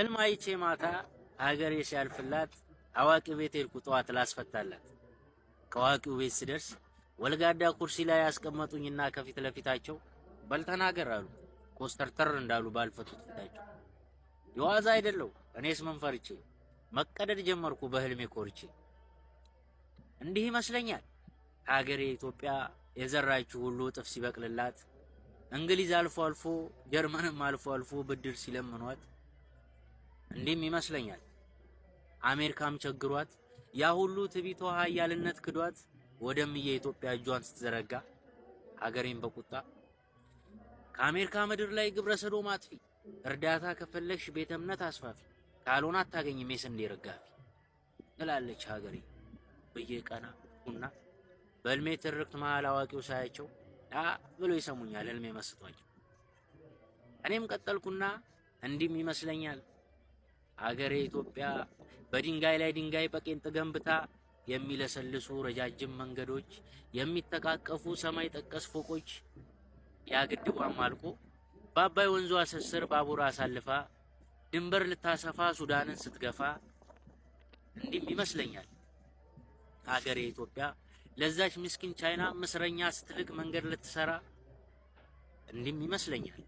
ህልም አይቼ ማታ ሀገሬ ሲያልፍላት አዋቂ ቤት ሄድኩ ጠዋት ላስፈታላት። ከአዋቂው ቤት ስደርስ ወልጋዳ ኩርሲ ላይ ያስቀመጡኝና ከፊት ለፊታቸው በልተናገር አሉ። ኮስተርተር እንዳሉ ባልፈቱት ፊታቸው የዋዛ አይደለው። እኔስ ምን ፈርቼ መቀደድ ጀመርኩ በህልሜ ኮርቼ። እንዲህ ይመስለኛል ሀገሬ ኢትዮጵያ የዘራችው ሁሉ እጥፍ ሲበቅልላት፣ እንግሊዝ አልፎ አልፎ ጀርመንም አልፎ አልፎ ብድር ሲለምኗት፣ እንዲህም ይመስለኛል አሜሪካም ቸግሯት ያ ሁሉ ትቢቷ ኃያልነት ክዷት ወደምዬ ኢትዮጵያ እጇን ስትዘረጋ ሀገሬን በቁጣ ከአሜሪካ ምድር ላይ ግብረ ሰዶም አጥፊ፣ እርዳታ ከፈለግሽ ቤተ እምነት አስፋፊ፣ ካልሆነ አታገኝም የስንዴ ረጋፊ ትላለች ሀገሬ በየቀና ሁና። በህልሜ ትርክት መሃል አዋቂው ሳያቸው ብሎ ይሰሙኛል ህልሜ መስጧቸው። እኔም ቀጠልኩና እንዲህም ይመስለኛል ሀገሬ ኢትዮጵያ በድንጋይ ላይ ድንጋይ በቄንጥ ገንብታ የሚለሰልሱ ረጃጅም መንገዶች፣ የሚተቃቀፉ ሰማይ ጠቀስ ፎቆች፣ ያግድቧም አልቆ በአባይ ወንዙ አሰስር ባቡር አሳልፋ ድንበር ልታሰፋ ሱዳንን ስትገፋ፣ እንዲህም ይመስለኛል ሀገሬ ኢትዮጵያ ለዛች ምስኪን ቻይና ምስረኛ ስትልክ መንገድ ልትሰራ፣ እንዲህም ይመስለኛል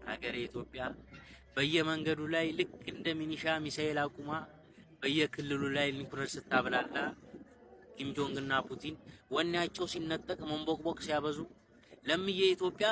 ሀገሬ ኢትዮጵያ በየመንገዱ ላይ ልክ እንደ ሚኒሻ ሚሳኤል አቁማ በየክልሉ ላይ ኒኩለር ስታብላላ፣ ኪም ጆንግና ፑቲን ወኔያቸው ሲነጠቅ መንቦቅቦቅ ሲያበዙ ለምዬ ኢትዮጵያ